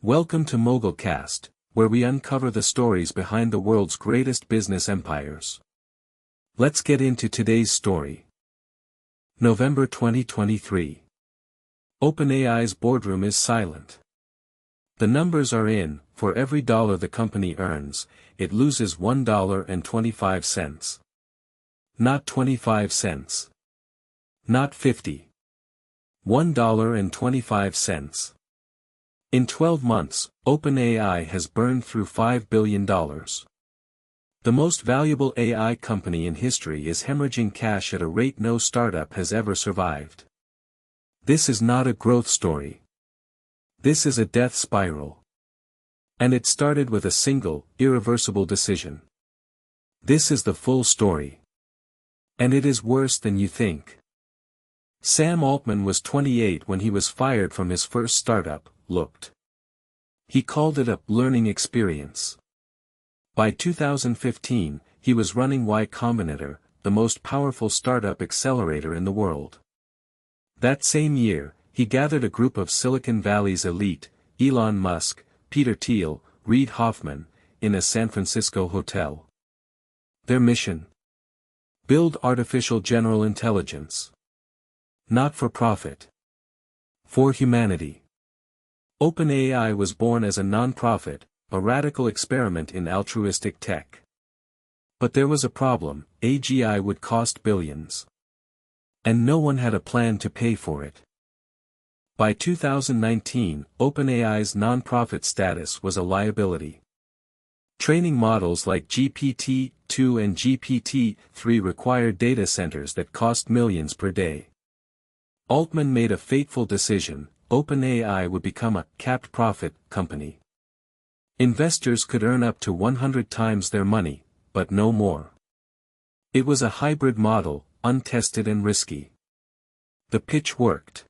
Welcome to MogulCast, where we uncover the stories behind the world's greatest business empires. Let's get into today's story. November 2023. OpenAI's boardroom is silent. The numbers are in: for every dollar the company earns, it loses $1.25. Not 25 cents. Not 50. $1.25. In 12 months, OpenAI has burned through $5 billion. The most valuable AI company in history is hemorrhaging cash at a rate no startup has ever survived. This is not a growth story. This is a death spiral. And it started with a single, irreversible decision. This is the full story. And it is worse than you think. Sam Altman was 28 when he was fired from his first startup, Looked. He called it a learning experience. By 2015, he was running Y Combinator, the most powerful startup accelerator in the world. That same year, he gathered a group of Silicon Valley's elite, Elon Musk, Peter Thiel, Reid Hoffman, in a San Francisco hotel. Their mission? Build artificial general intelligence. Not for profit. For humanity. OpenAI was born as a non-profit, a radical experiment in altruistic tech. But there was a problem: AGI would cost billions. And no one had a plan to pay for it. By 2019, OpenAI's non-profit status was a liability. Training models like GPT-2 and GPT-3 required data centers that cost millions per day. Altman made a fateful decision: OpenAI would become a capped profit company. Investors could earn up to 100 times their money, but no more. It was a hybrid model, untested and risky. The pitch worked.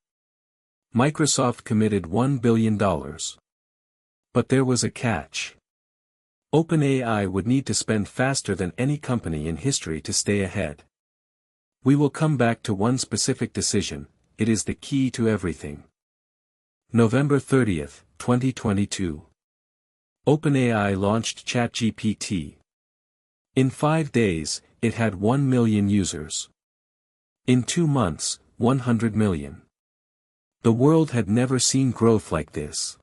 Microsoft committed $1 billion. But there was a catch. OpenAI would need to spend faster than any company in history to stay ahead. We will come back to one specific decision: it is the key to everything. November 30, 2022. OpenAI launched ChatGPT. In 5 days, it had 1 million users. In 2 months, 100 million. The world had never seen growth like this.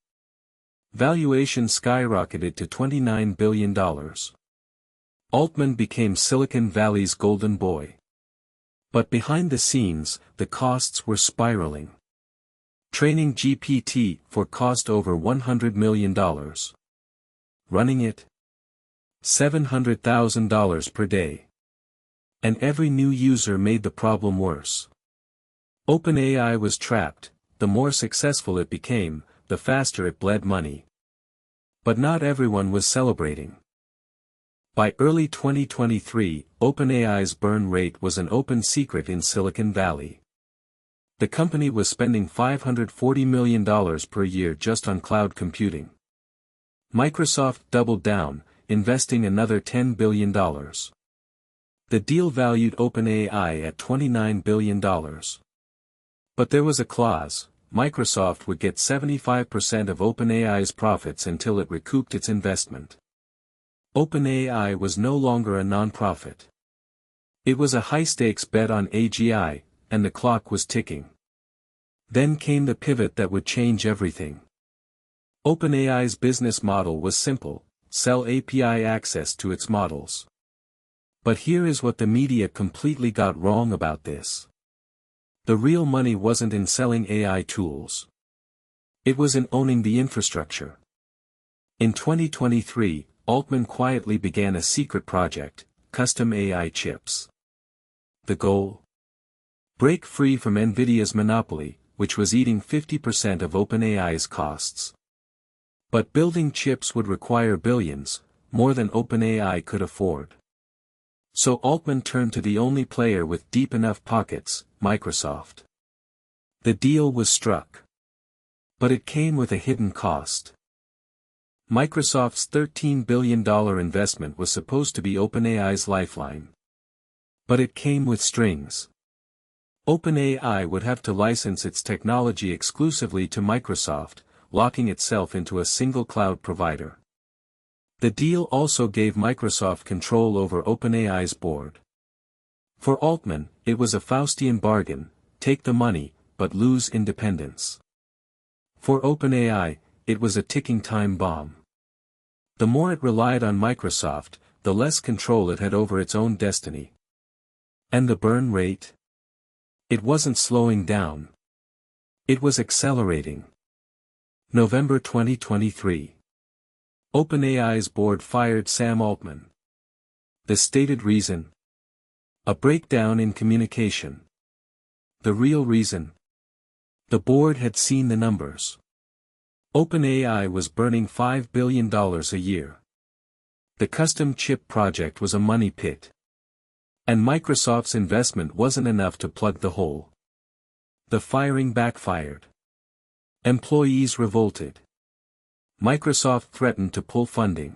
Valuation skyrocketed to $29 billion. Altman became Silicon Valley's golden boy. But behind the scenes, the costs were spiraling. Training GPT-4 cost over $100 million. Running it? $700,000 per day. And every new user made the problem worse. OpenAI was trapped: the more successful it became, the faster it bled money. But not everyone was celebrating. By early 2023, OpenAI's burn rate was an open secret in Silicon Valley. The company was spending $540 million per year just on cloud computing. Microsoft doubled down, investing another $10 billion. The deal valued OpenAI at $29 billion. But there was a clause: Microsoft would get 75% of OpenAI's profits until it recouped its investment. OpenAI was no longer a non-profit. It was a high-stakes bet on AGI, and the clock was ticking. Then came the pivot that would change everything. OpenAI's business model was simple: sell API access to its models. But here is what the media completely got wrong about this. The real money wasn't in selling AI tools. It was in owning the infrastructure. In 2023, Altman quietly began a secret project: custom AI chips. The goal? Break free from NVIDIA's monopoly, which was eating 50% of OpenAI's costs. But building chips would require billions, more than OpenAI could afford. So Altman turned to the only player with deep enough pockets: Microsoft. The deal was struck. But it came with a hidden cost. Microsoft's $13 billion investment was supposed to be OpenAI's lifeline. But it came with strings. OpenAI would have to license its technology exclusively to Microsoft, locking itself into a single cloud provider. The deal also gave Microsoft control over OpenAI's board. For Altman, it was a Faustian bargain: take the money, but lose independence. For OpenAI, it was a ticking time bomb. The more it relied on Microsoft, the less control it had over its own destiny. And the burn rate? It wasn't slowing down. It was accelerating. November 2023. OpenAI's board fired Sam Altman. The stated reason? A breakdown in communication. The real reason? The board had seen the numbers. OpenAI was burning $5 billion a year. The custom chip project was a money pit. And Microsoft's investment wasn't enough to plug the hole. The firing backfired. Employees revolted. Microsoft threatened to pull funding.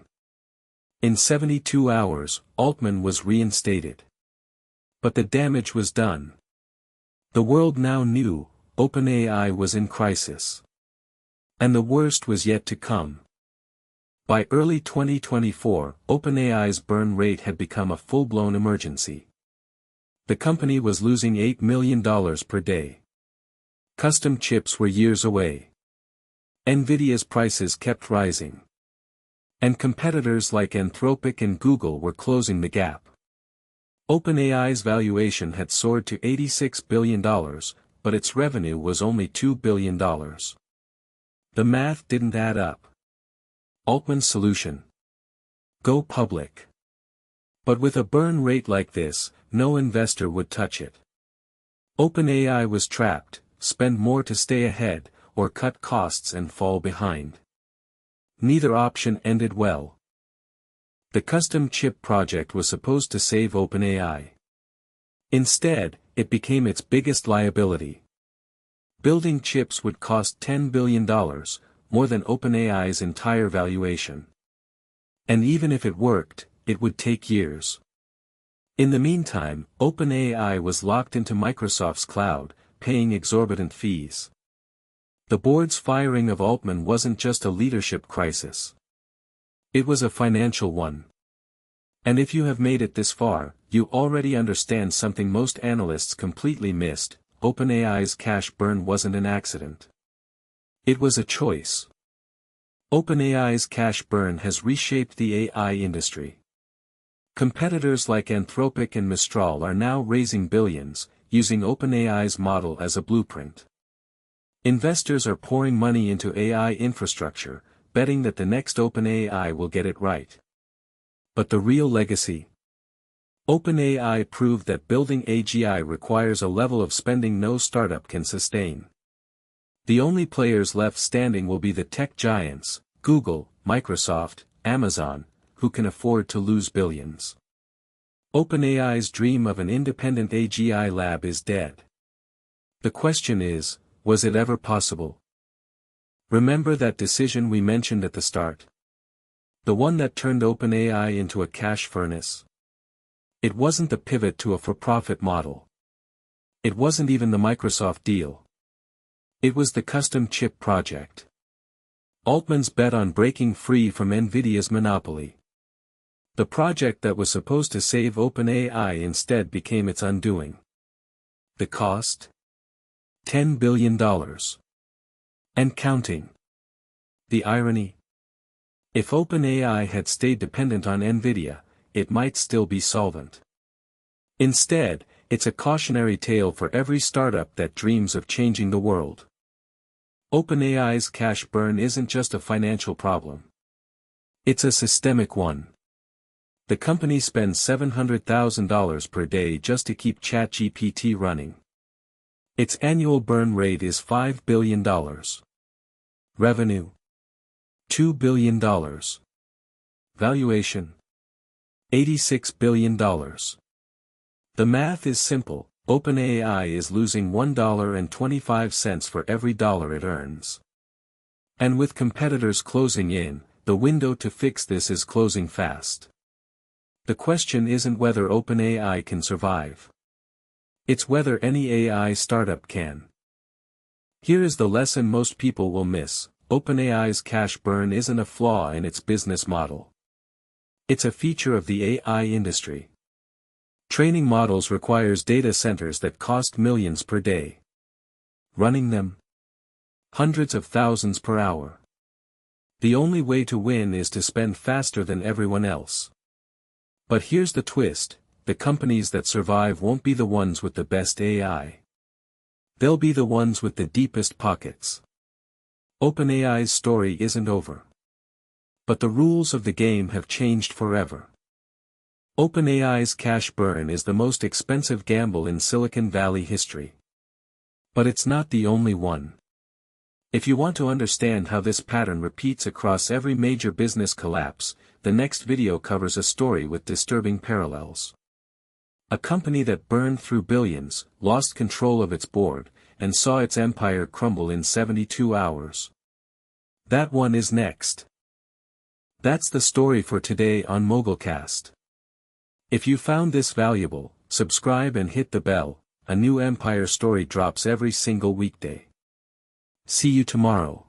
In 72 hours, Altman was reinstated. But the damage was done. The world now knew OpenAI was in crisis. And the worst was yet to come. By early 2024, OpenAI's burn rate had become a full-blown emergency. The company was losing $8 million per day. Custom chips were years away. Nvidia's prices kept rising. And competitors like Anthropic and Google were closing the gap. OpenAI's valuation had soared to $86 billion, but its revenue was only $2 billion. The math didn't add up. Altman's solution? Go public. But with a burn rate like this, no investor would touch it. OpenAI was trapped: spend more to stay ahead, or cut costs and fall behind. Neither option ended well. The custom chip project was supposed to save OpenAI. Instead, it became its biggest liability. Building chips would cost $10 billion, more than OpenAI's entire valuation. And even if it worked, it would take years. In the meantime, OpenAI was locked into Microsoft's cloud, paying exorbitant fees. The board's firing of Altman wasn't just a leadership crisis. It was a financial one. And if you have made it this far, you already understand something most analysts completely missed: OpenAI's cash burn wasn't an accident. It was a choice. OpenAI's cash burn has reshaped the AI industry. Competitors like Anthropic and Mistral are now raising billions, using OpenAI's model as a blueprint. Investors are pouring money into AI infrastructure, betting that the next OpenAI will get it right. But the real legacy? OpenAI proved that building AGI requires a level of spending no startup can sustain. The only players left standing will be the tech giants, Google, Microsoft, Amazon, who can afford to lose billions. OpenAI's dream of an independent AGI lab is dead. The question is, was it ever possible? Remember that decision we mentioned at the start? The one that turned OpenAI into a cash furnace? It wasn't the pivot to a for-profit model. It wasn't even the Microsoft deal. It was the custom chip project. Altman's bet on breaking free from Nvidia's monopoly. The project that was supposed to save OpenAI instead became its undoing. The cost? $10 billion. And counting. The irony? If OpenAI had stayed dependent on Nvidia, it might still be solvent. Instead, it's a cautionary tale for every startup that dreams of changing the world. OpenAI's cash burn isn't just a financial problem. It's a systemic one. The company spends $700,000 per day just to keep ChatGPT running. Its annual burn rate is $5 billion. Revenue? $2 billion. Valuation? $86 billion. The math is simple: OpenAI is losing $1.25 for every dollar it earns. And with competitors closing in, the window to fix this is closing fast. The question isn't whether OpenAI can survive. It's whether any AI startup can. Here is the lesson most people will miss: OpenAI's cash burn isn't a flaw in its business model. It's a feature of the AI industry. Training models requires data centers that cost millions per day. Running them? Hundreds of thousands per hour. The only way to win is to spend faster than everyone else. But here's the twist, the companies that survive won't be the ones with the best AI. They'll be the ones with the deepest pockets. OpenAI's story isn't over. But the rules of the game have changed forever. OpenAI's cash burn is the most expensive gamble in Silicon Valley history. But it's not the only one. If you want to understand how this pattern repeats across every major business collapse, the next video covers a story with disturbing parallels. A company that burned through billions, lost control of its board, and saw its empire crumble in 72 hours. That one is next. That's the story for today on MogulCast. If you found this valuable, subscribe and hit the bell. A new empire story drops every single weekday. See you tomorrow.